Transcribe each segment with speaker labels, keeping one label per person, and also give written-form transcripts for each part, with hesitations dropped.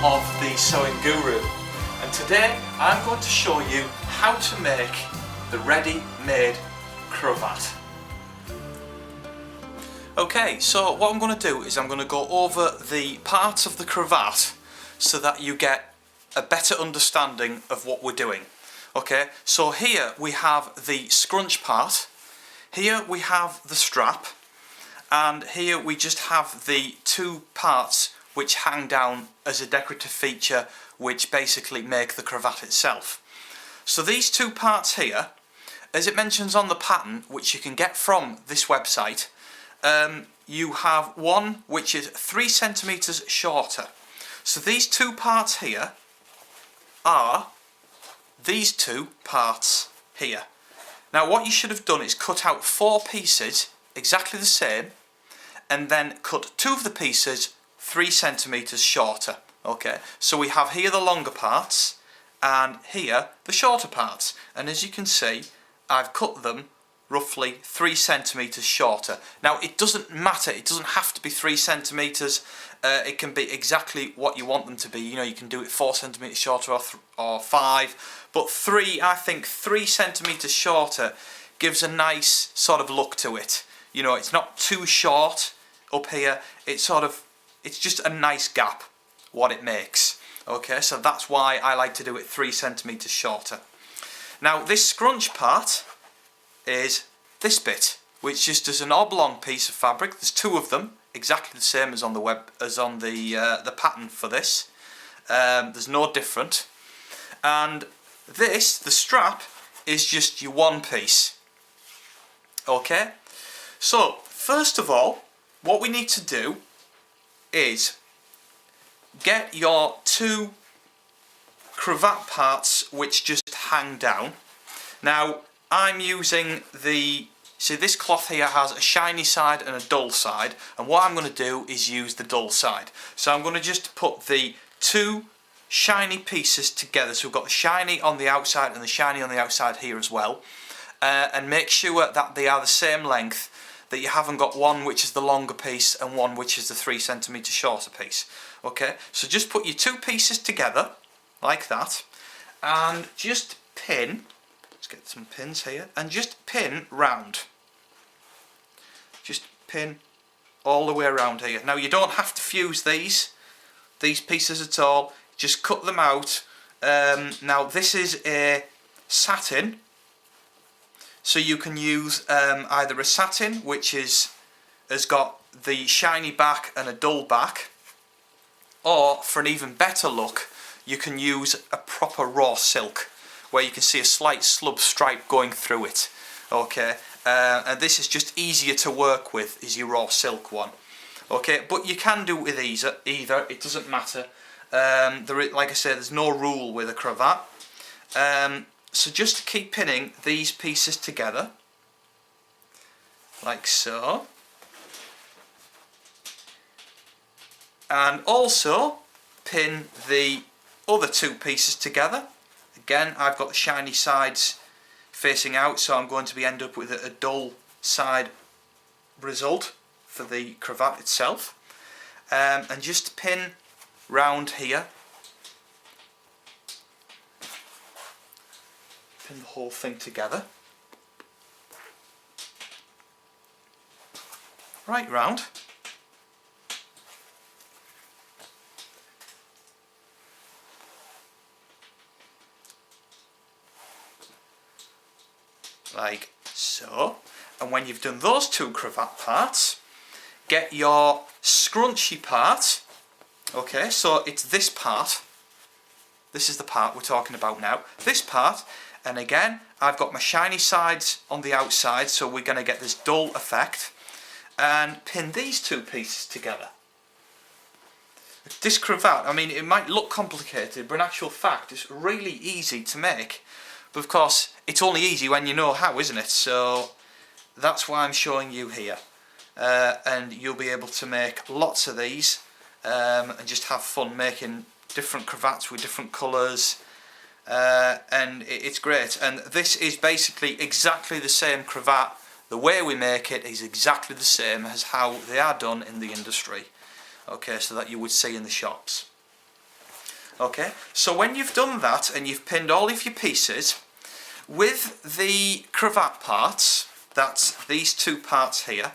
Speaker 1: of the Sewing Guru, and today I'm going to show you how to make the ready-made cravat. Okay, so what I'm going to do is I'm going to go over the parts of the cravat so that you get a better understanding of what we're doing. Okay, so here we have the scrunch part, here we have the strap, and here we just have the two parts which hang down as a decorative feature which basically make the cravat itself. So these two parts here, as it mentions on the pattern, which you can get from this website, you have one which is 3 centimeters shorter. So these two parts here are these two parts here. Now what you should have done is cut out 4 pieces exactly the same, and then cut 2 of the pieces 3 centimeters shorter. Okay, so we have here the longer parts and here the shorter parts, and as you can see I've cut them roughly 3 centimeters shorter. Now it doesn't matter, it doesn't have to be 3 centimeters. It can be exactly what you want them to be. You know, you can do it 4 centimeters shorter or 5, but I think 3 centimeters shorter gives a nice sort of look to it. You know, it's not too short up here. It's just a nice gap what it makes. Okay, so that's why I like to do it 3 centimeters shorter. Now this scrunch part is this bit, which just is an oblong piece of fabric. There's 2 of them, exactly the same as on the pattern for this. There's no different. And this, the strap, is just your one piece. Okay, so first of all, what we need to do is get your 2 cravat parts which just hang down. Now I'm using see this cloth here has a shiny side and a dull side, and what I'm going to do is use the dull side. So I'm going to just put the 2 shiny pieces together, so we've got the shiny on the outside and the shiny on the outside here as well, and make sure that they are the same length, that you haven't got one which is the longer piece and one which is the 3 centimeter shorter piece. Okay, so just put your 2 pieces together like that and just pin. Let's get some pins here and just pin round. Just pin all the way around here. Now you don't have to fuse these pieces at all, just cut them out. Now this is a satin, so you can use either a satin which has got the shiny back and a dull back, or for an even better look you can use a proper raw silk where you can see a slight slub stripe going through it. Okay, and this is just easier to work with, is your raw silk one. Okay, but you can do it with either, it doesn't matter. Like I said, there's no rule with a cravat. So just keep pinning these pieces together, like so. And also pin the other 2 pieces together. Again, I've got the shiny sides facing out, so I'm going to end up with a dull side result for the cravat itself. And just pin round here. Pin the whole thing together. Right round. Like so. And when you've done those 2 cravat parts, get your scrunchy part. Okay, so it's this part. This is the part we're talking about now. This part, and again I've got my shiny sides on the outside, so we're going to get this dull effect, and pin these 2 pieces together. This cravat, I mean, it might look complicated, but in actual fact it's really easy to make. But of course it's only easy when you know how, isn't it? So that's why I'm showing you here, and you'll be able to make lots of these and just have fun making different cravats with different colours, and it's great. And this is basically exactly the same cravat. The way we make it is exactly the same as how they are done in the industry. Okay, so that you would see in the shops. Okay, so when you've done that and you've pinned all of your pieces, with the cravat parts, that's these two parts here,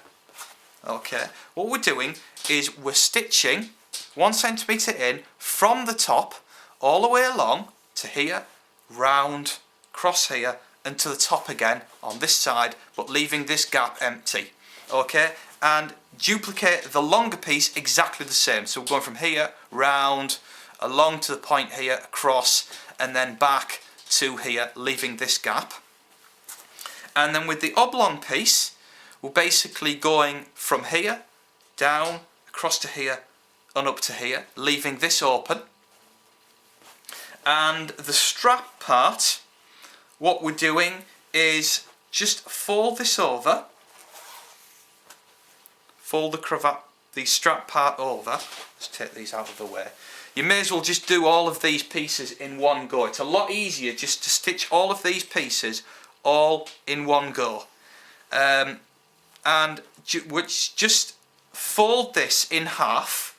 Speaker 1: okay, what we're doing is we're stitching 1 centimetre in from the top all the way along to here, round, across here and to the top again on this side, but leaving this gap empty. Okay, and duplicate the longer piece exactly the same. So we're going from here, round, along to the point here, across, and then back to here, leaving this gap. And then with the oblong piece, we're basically going from here, down, across to here, and up to here, leaving this open. And the strap part, what we're doing is just fold this over, fold the cravat, the strap part over. Let's take these out of the way. You may as well just do all of these pieces in one go. It's a lot easier just to stitch all of these pieces all in one go. And just fold this in half.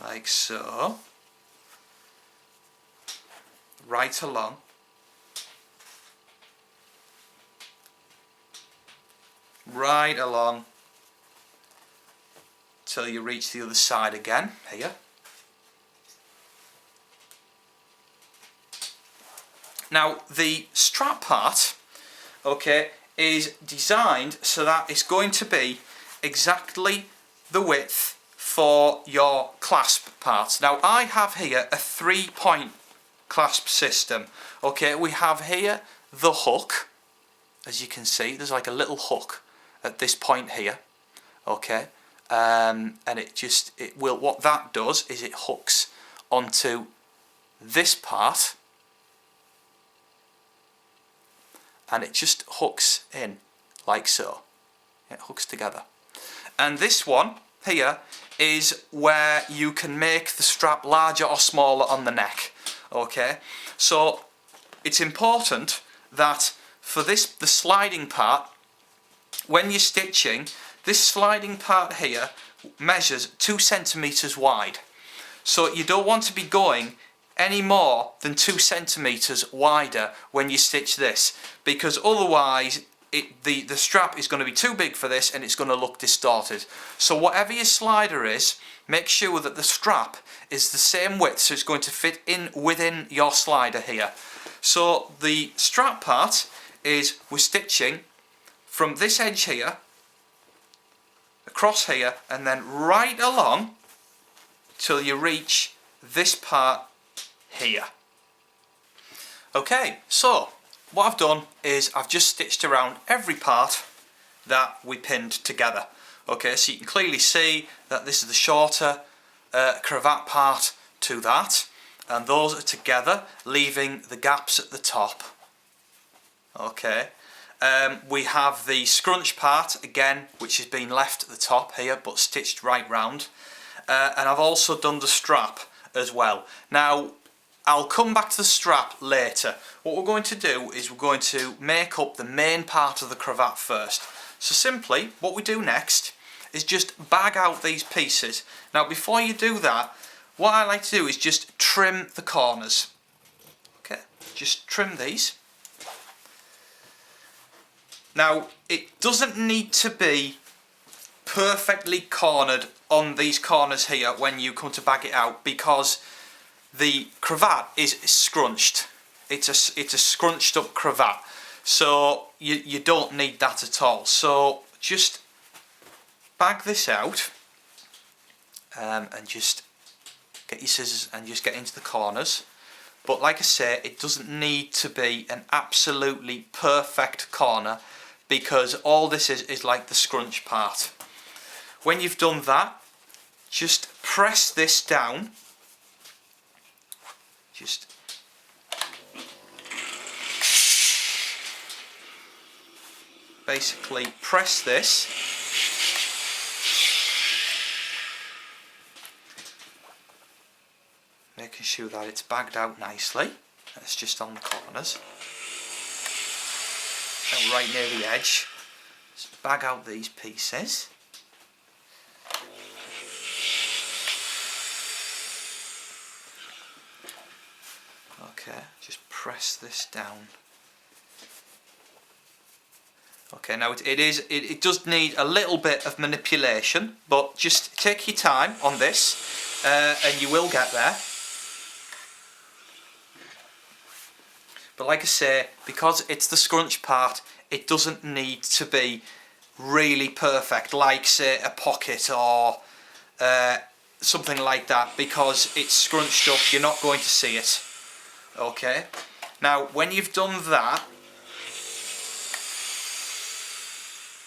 Speaker 1: Like so. Right along. Right along till you reach the other side again, here. Now the strap part, okay, is designed so that it's going to be exactly the width for your clasp parts. Now I have here a 3-point clasp system. Okay, we have here the hook. As you can see, there's like a little hook at this point here, okay, and what that does is it hooks onto this part, and it just hooks in like so. It hooks together. And this one here is where you can make the strap larger or smaller on the neck, okay. So it's important that for the sliding part, when you're stitching, this sliding part here measures 2 centimeters wide. So you don't want to be going any more than 2 centimeters wider when you stitch this, because otherwise the strap is going to be too big for this and it's going to look distorted. So whatever your slider is, make sure that the strap is the same width, so it's going to fit in within your slider here. So the strap part is we're stitching from this edge here, across here, and then right along till you reach this part here. Okay, so what I've done is I've just stitched around every part that we pinned together. Okay, so you can clearly see that this is the shorter cravat part to that, and those are together, leaving the gaps at the top. Okay, we have the scrunch part again, which has been left at the top here but stitched right round, and I've also done the strap as well. Now I'll come back to the strap later. What we're going to do is we're going to make up the main part of the cravat first. So simply what we do next is just bag out these pieces. Now before you do that, what I like to do is just trim the corners. Okay, just trim these. Now it doesn't need to be perfectly cornered on these corners here when you come to bag it out, because the cravat is scrunched. It's a scrunched up cravat, so you don't need that at all. So just bag this out and just get your scissors and just get into the corners. But like I say, it doesn't need to be an absolutely perfect corner, because all this is like the scrunch part. When you've done that, just press this down. Just basically press this, making sure that it's bagged out nicely. It's just on the corners and right near the edge. Just bag out these pieces. Okay, just press this down. Okay, now it does need a little bit of manipulation, but just take your time on this, and you will get there. But like I say, because it's the scrunch part, it doesn't need to be really perfect, like say a pocket or something like that, because it's scrunched up, you're not going to see it. Okay, now when you've done that,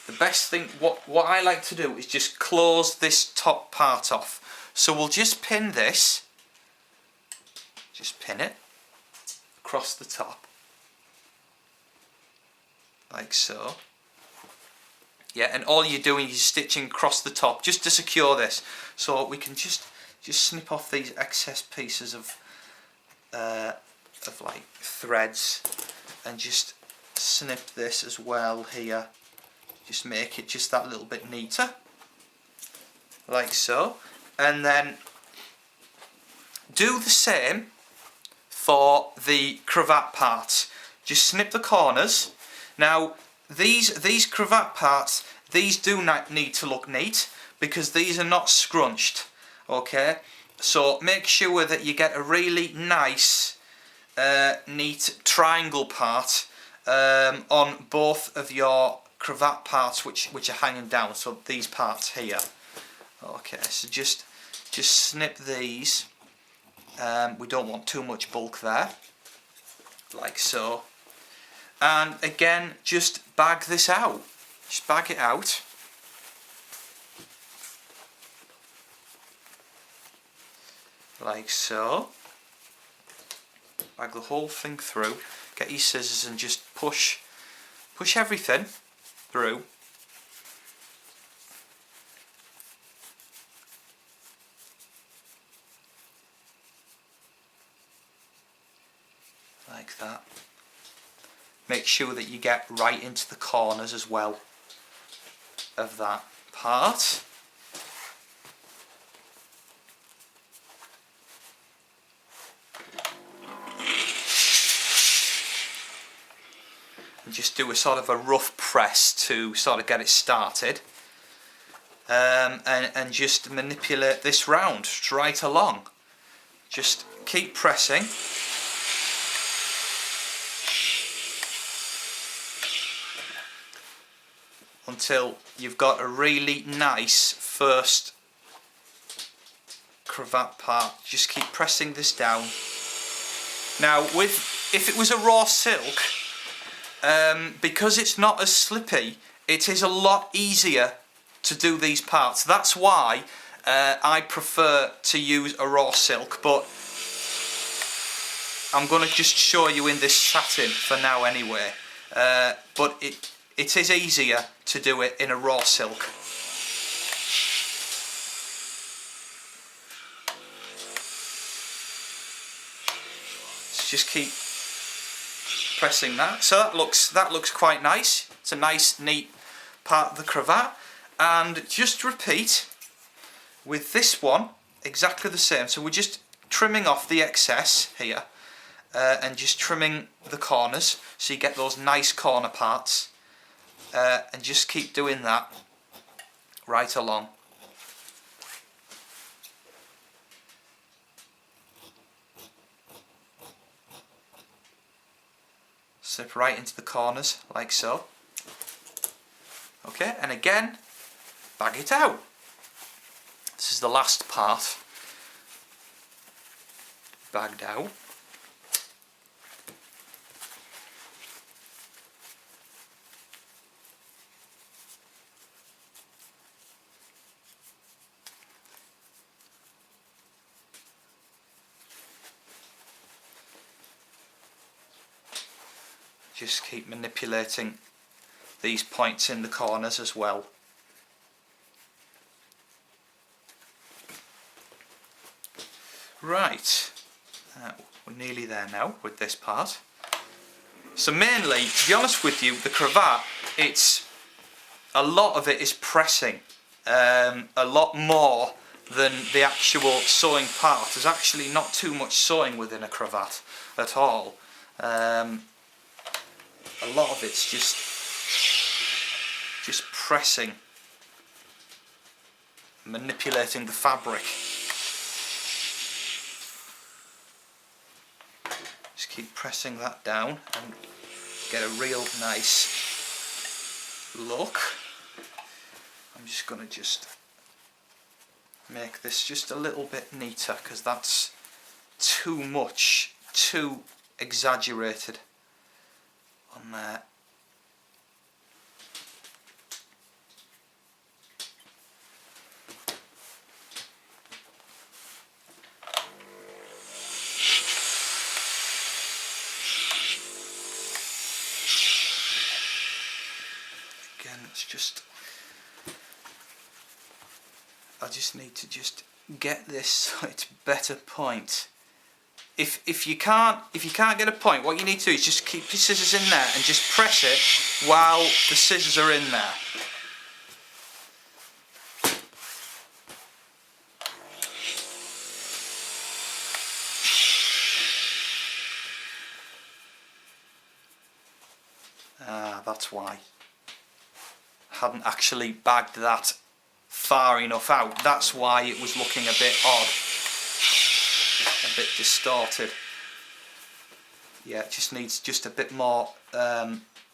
Speaker 1: the best thing, what I like to do is just close this top part off. So we'll just pin this, just pin it across the top, like so. Yeah, and all you're doing is stitching across the top just to secure this. So we can just snip off these excess pieces of like threads, and just snip this as well here. Just make it just that little bit neater, like so. And then do the same for the cravat parts. Just snip the corners. Now these cravat parts, these do not need to look neat because these are not scrunched. Okay, so make sure that you get a really nice neat triangle part on both of your cravat parts which are hanging down, so these parts here. Okay, so just snip these. We don't want too much bulk there, like so. And again, just bag this out. Just bag it out. Like so. Bag the whole thing through. Get your scissors and just push everything through. Like that. Make sure that you get right into the corners as well of that part. And just do a sort of a rough press to sort of get it started. And just manipulate this round right along. Just keep pressing. Until you've got a really nice first cravat part. Just keep pressing this down. Now if it was a raw silk, because it's not as slippy, it is a lot easier to do these parts. That's why I prefer to use a raw silk, but I'm going to just show you in this satin for now anyway. But it is easier to do it in a raw silk. So just keep pressing that. So that looks quite nice. It's a nice, neat part of the cravat. And just repeat with this one exactly the same. So we're just trimming off the excess here, and just trimming the corners so you get those nice corner parts. And just keep doing that right along. Slip right into the corners like so. Okay, and again, bag it out. This is the last part. Bagged out. Just keep manipulating these points in the corners as well. Right, we're nearly there now with this part. So mainly, to be honest with you, the cravat, a lot of it is pressing, a lot more than the actual sewing part. There's actually not too much sewing within a cravat at all. A lot of it's just pressing, manipulating the fabric. Just keep pressing that down and get a real nice look. I'm just going to make this just a little bit neater because that's too much, too exaggerated on there. Again, it's just, I just need to just get this so it's better point. If you can't get a point, what you need to do is just keep your scissors in there and just press it while the scissors are in there. That's why I hadn't actually bagged that far enough out. That's why it was looking a bit odd, a bit distorted. Yeah, it just needs just a bit more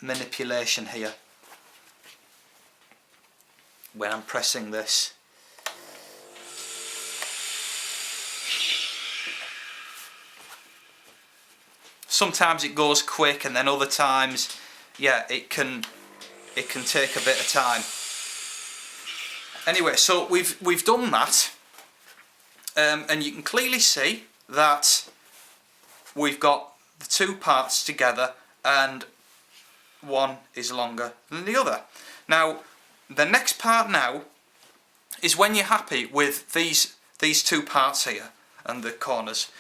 Speaker 1: manipulation here when I'm pressing this. Sometimes it goes quick, and then other times, yeah, it can take a bit of time. Anyway, so we've done that, and you can clearly see that we've got the two parts together, and one is longer than the other. Now, the next part now is when you're happy with these two parts here and the corners.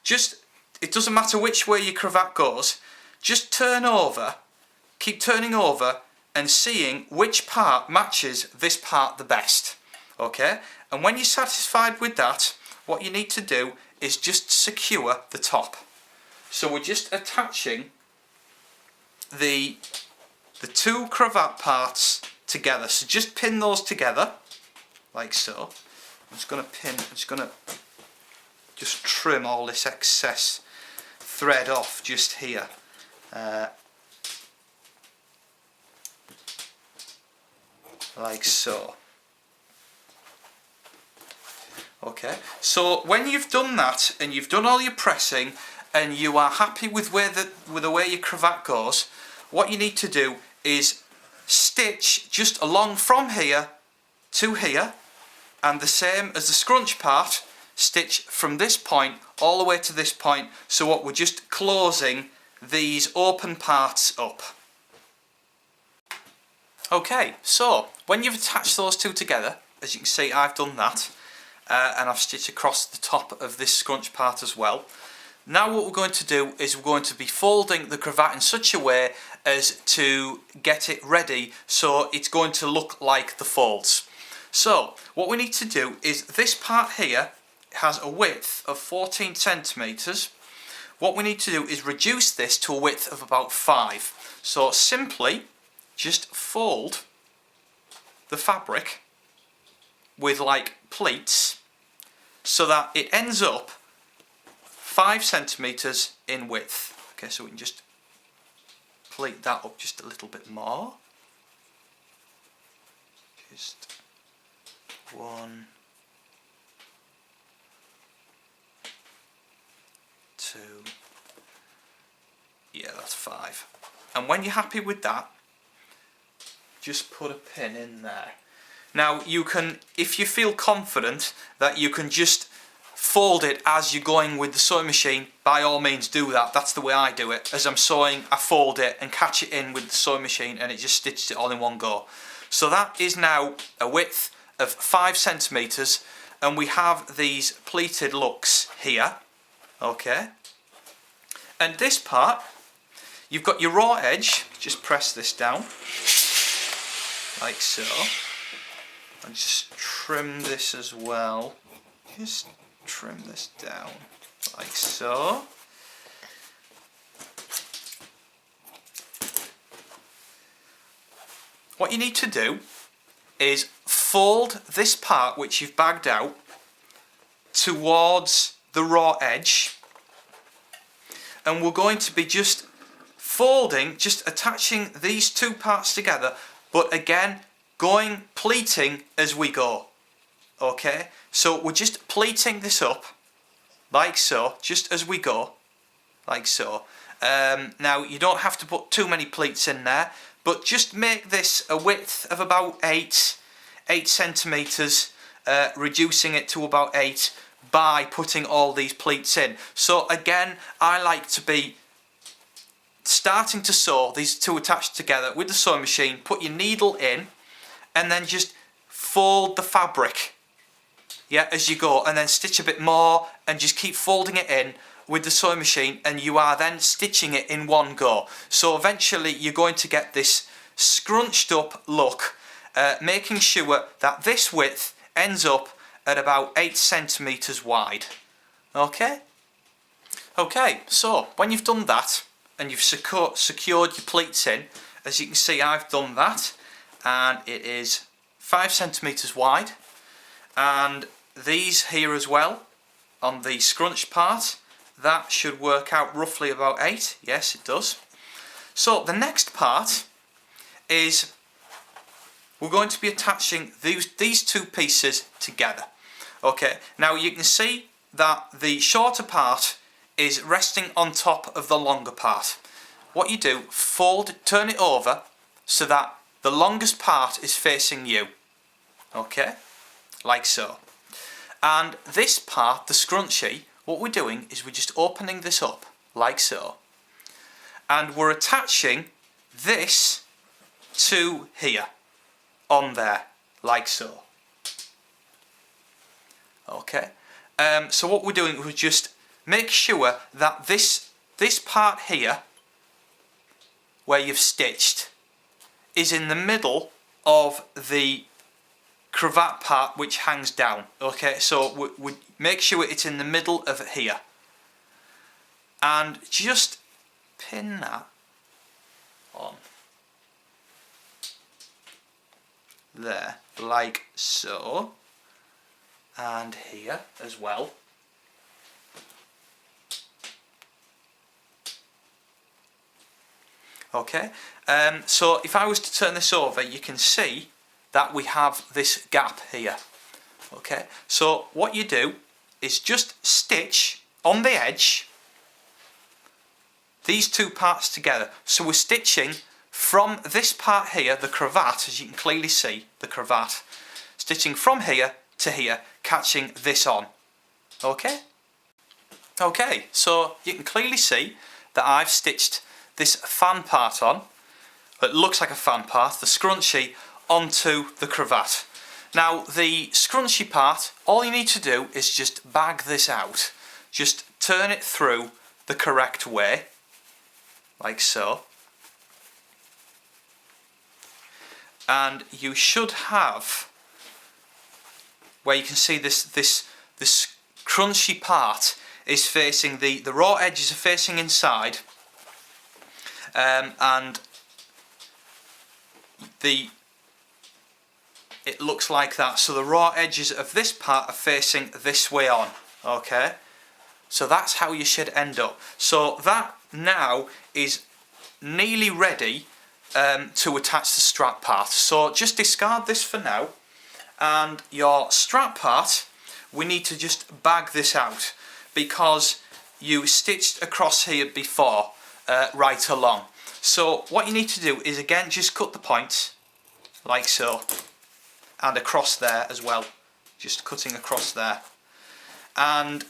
Speaker 1: It doesn't matter which way your cravat goes. Just turn over, keep turning over, and seeing which part matches this part the best. Okay? And when you're satisfied with that, what you need to do is just secure the top. So we're just attaching the two cravat parts together. So just pin those together, like so. I'm just going to trim all this excess thread off just here. Like so. Okay, so when you've done that and you've done all your pressing and you are happy with the way your cravat goes, what you need to do is stitch just along from here to here, and the same as the scrunch part, stitch from this point all the way to this point. So what we're just closing these open parts up. Okay, so when you've attached those two together, as you can see, I've done that, and I've stitched across the top of this scrunch part as well. Now what we're going to do is we're going to be folding the cravat in such a way as to get it ready so it's going to look like the folds. So what we need to do is this part here has a width of 14 centimeters. What we need to do is reduce this to a width of about 5. So simply just fold the fabric with like pleats so that it ends up 5 centimeters in width. Okay, so we can just pleat that up just a little bit more. Just 1, 2, yeah, that's 5. And when you're happy with that, just put a pin in there. Now you can, if you feel confident that you can just fold it as you're going with the sewing machine, by all means do that. That's the way I do it. As I'm sewing, I fold it and catch it in with the sewing machine, and it just stitches it all in one go. So that is now a width of 5 centimeters, and we have these pleated looks here. Okay, and this part, you've got your raw edge. Just press this down like so, and just trim this as well. just trim this down like so. What you need to do is fold this part which you've bagged out towards the raw edge, and we're going to be just folding, just attaching these two parts together, but again pleating as we go. Okay, so we're just pleating this up like so, just as we go, like so. Now you don't have to put too many pleats in there, but just make this a width of about 8 centimeters, reducing it to about 8 by putting all these pleats in. So again, I like to be starting to sew these two attached together with the sewing machine. Put your needle in and then just fold the fabric, yeah, as you go, and then stitch a bit more and just keep folding it in with the sewing machine, and you are then stitching it in one go. So eventually you're going to get this scrunched up look, making sure that this width ends up at about 8 centimeters wide. Okay? Okay, so when you've done that and you've secured your pleats in, as you can see I've done that, and it is 5 centimeters wide, and these here as well on the scrunched part, that should work out roughly about 8. Yes, it does. So the next part is we're going to be attaching these two pieces together. Okay, now you can see that the shorter part is resting on top of the longer part. What you do, turn it over so that the longest part is facing you. Okay, like so. And this part, the scrunchie, what we're doing is we're just opening this up like so, and we're attaching this to here on there like so. Okay, so what we're doing is just make sure that this part here where you've stitched is in the middle of the cravat part which hangs down. Okay, so we make sure it's in the middle of here, and just pin that on there like so, and here as well. Okay, so if I was to turn this over, you can see that we have this gap here. Okay, so what you do is just stitch on the edge these two parts together. So we're stitching from this part here, the cravat, as you can clearly see, the cravat, stitching from here to here, catching this on. Okay? Okay, so you can clearly see that I've stitched this fan part on. It looks like a fan part, the scrunchie, onto the cravat. Now the scrunchie part, all you need to do is just bag this out. Just turn it through the correct way, like so. And you should have, where you can see this crunchy part is facing, the raw edges are facing inside, and it looks like that. So the raw edges of this part are facing this way on. Okay, so that's how you should end up. So that now is nearly ready to attach the strap part. So just discard this for now, and your strap part, we need to just bag this out because you stitched across here before, right along. So what you need to do is again just cut the points like so, and across there as well, just cutting across there. And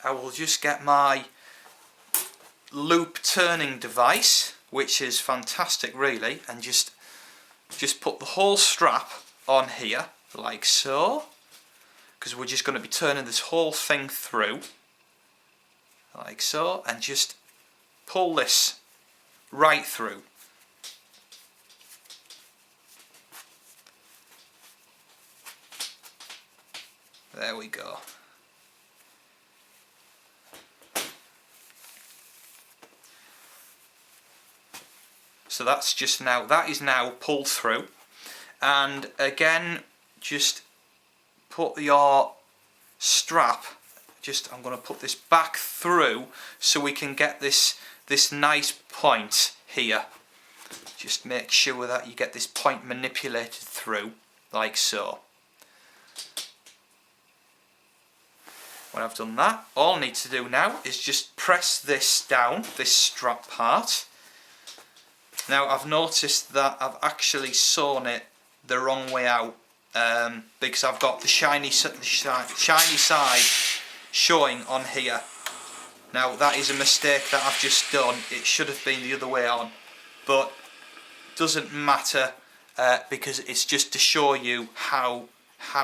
Speaker 1: I will just get my loop turning device, which is fantastic really, and just put the whole strap on here like so, because we're just going to be turning this whole thing through like so, and just pull this right through. There we go. So that is now pulled through, and again just put your strap, I'm going to put this back through so we can get this nice point here. Just make sure that you get this point manipulated through like so. When I've done that, all I need to do now is just press this down, this strap part. Now I've noticed that I've actually sewn it the wrong way out because I've got the shiny side showing on here. Now that is a mistake that I've just done. It should have been the other way on, but doesn't matter because it's just to show you how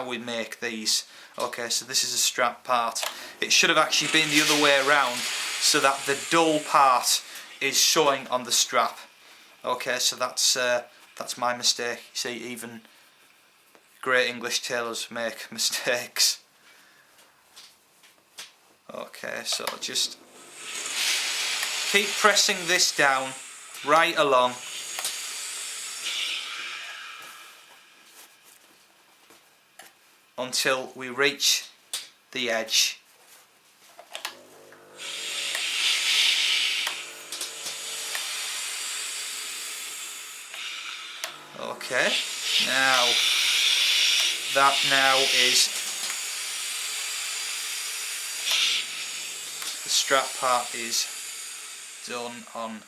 Speaker 1: we make these. Okay, so this is a strap part. It should have actually been the other way around so that the dull part is showing on the strap. Okay, so that's my mistake. You see, even great English tailors make mistakes. Okay, so just keep pressing this down right along. Until we reach the edge. Okay, now that is the strap part is done on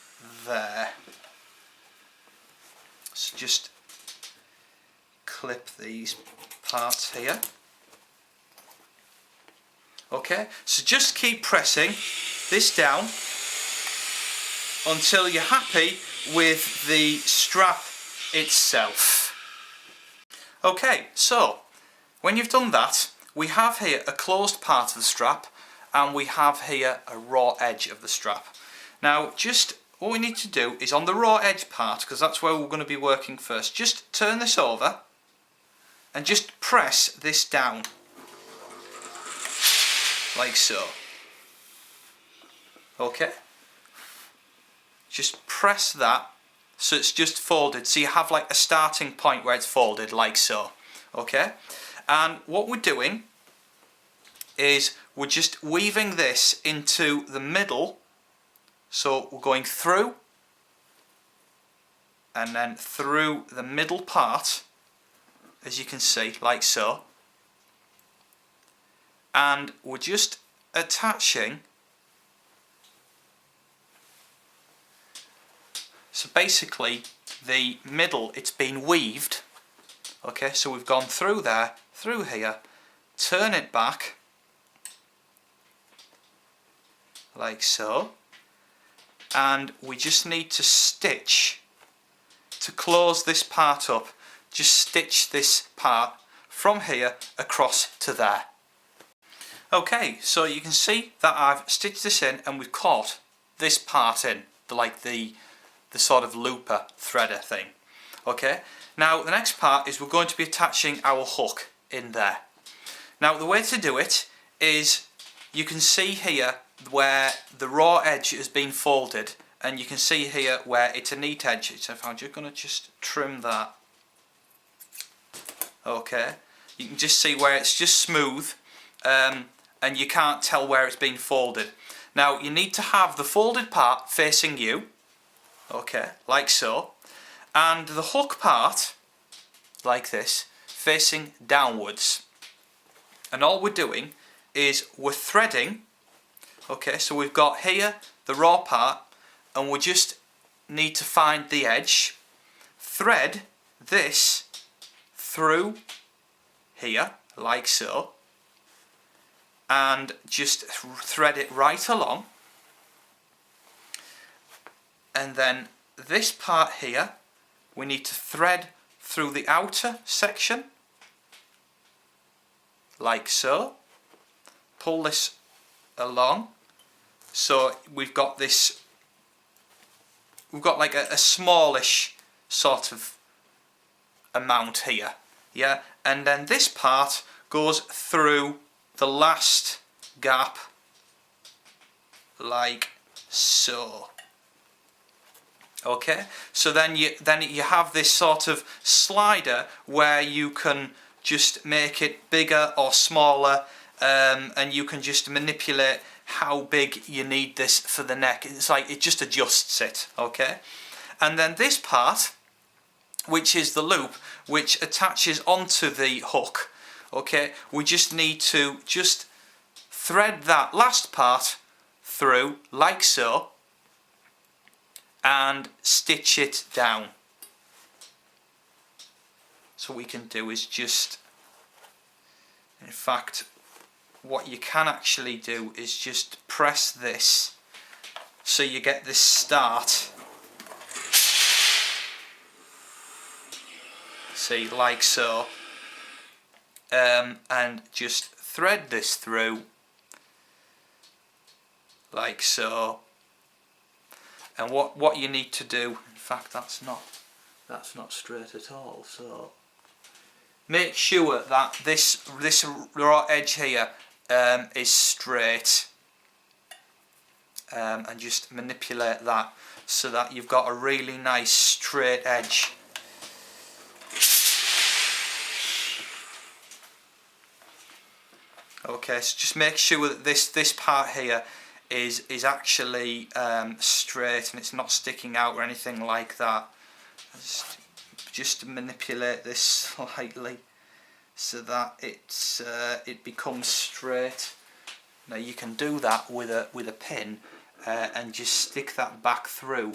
Speaker 1: there. So just clip these parts here. Okay, so just keep pressing this down until you're happy with the strap itself. Okay, so when you've done that, we have here a closed part of the strap and we have here a raw edge of the strap. Now just what we need to do is on the raw edge part, because that's where we're going to be working first, just turn this over and just press this down like so. Okay, just press that so it's just folded, so you have like a starting point where it's folded like so. Okay, and what we're doing is we're just weaving this into the middle, so we're going through and then through the middle part, as you can see, like so, and we're just attaching. So basically the middle, it's been weaved. Okay, so we've gone through there, through here, turn it back like so, and we just need to stitch to close this part up. Just stitch this part from here across to there. Okay, so you can see that I've stitched this in and we've caught this part in, the sort of looper threader thing. Okay, now the next part is we're going to be attaching our hook in there. Now the way to do it is, you can see here where the raw edge has been folded, and you can see here where it's a neat edge. So I'm just going to just trim that. Okay, you can just see where it's just smooth and you can't tell where it's been folded. Now you need to have the folded part facing you, okay, like so, and the hook part, like this, facing downwards. And all we're doing is we're threading, okay, so we've got here the raw part and we just need to find the edge, thread this through here like so, and just thread it right along, and then this part here we need to thread through the outer section like so, pull this along, so we've got this, we've got like a smallish sort of amount here, yeah, and then this part goes through the last gap like so. Okay, so then you have this sort of slider where you can just make it bigger or smaller, and you can just manipulate how big you need this for the neck. It's like it just adjusts it. Okay, and then this part, which is the loop which attaches onto the hook, okay, we just need to just thread that last part through like so and stitch it down. So what we can do is just, in fact, what you can actually do is just press this so you get this start. See, like so, and just thread this through like so. And what you need to do, in fact, that's not straight at all. So make sure that this raw edge here is straight, and just manipulate that so that you've got a really nice straight edge. Okay, so just make sure that this part here is actually straight and it's not sticking out or anything like that. Just manipulate this slightly so that it becomes straight. Now you can do that with a pin and just stick that back through.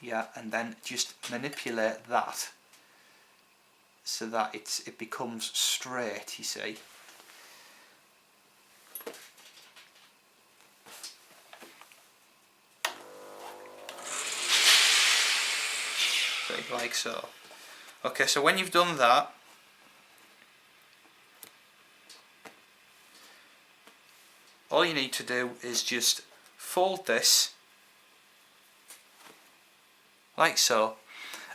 Speaker 1: Yeah, and then just manipulate that so that it becomes straight, you see. Like so. Okay, so when you've done that, all you need to do is just fold this like so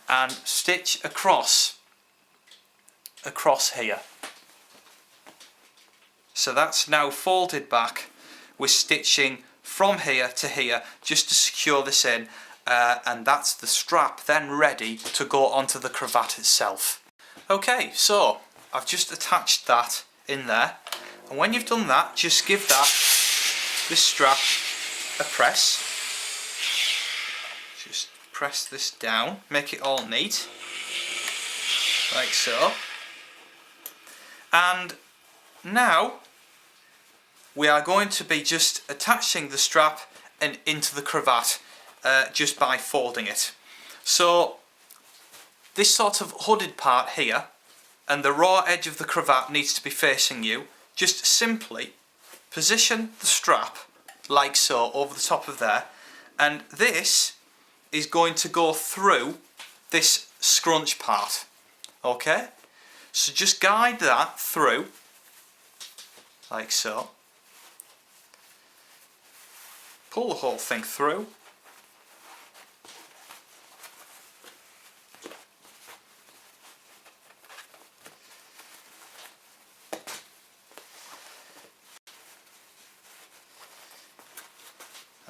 Speaker 1: and stitch across here. So that's now folded back. We're stitching from here to here just to secure this in. And that's the strap then ready to go onto the cravat itself. Okay, so I've just attached that in there, and when you've done that, just give this strap a press. Just press this down, make it all neat, like so. And now we are going to be just attaching the strap and into the cravat. Just by folding it. So this sort of hooded part here and the raw edge of the cravat needs to be facing you. Just simply position the strap like so over the top of there, and this is going to go through this scrunch part. Okay, so just guide that through like so, pull the whole thing through.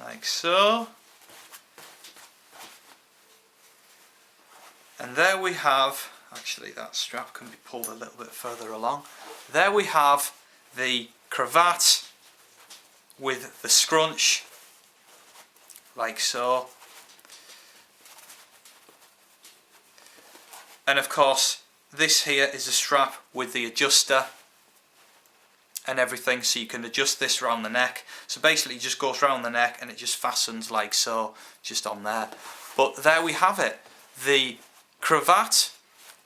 Speaker 1: Like so, and there we have, actually that strap can be pulled a little bit further along. There we have the cravat with the scrunch, like so. And of course this here is a strap with the adjuster and everything, so you can adjust this around the neck. So basically it just goes around the neck and it just fastens like so, just on there. But there we have it, the cravat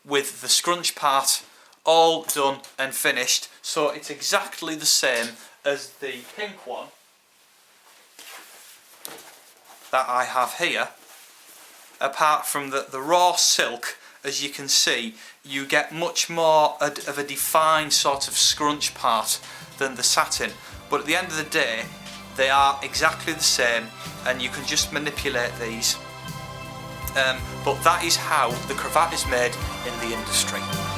Speaker 1: with the scrunch part all done and finished. So it's exactly the same as the pink one that I have here, apart from the raw silk. As you can see, you get much more of a defined sort of scrunch part than the satin, but at the end of the day they are exactly the same, and you can just manipulate these but that is how the cravat is made in the industry.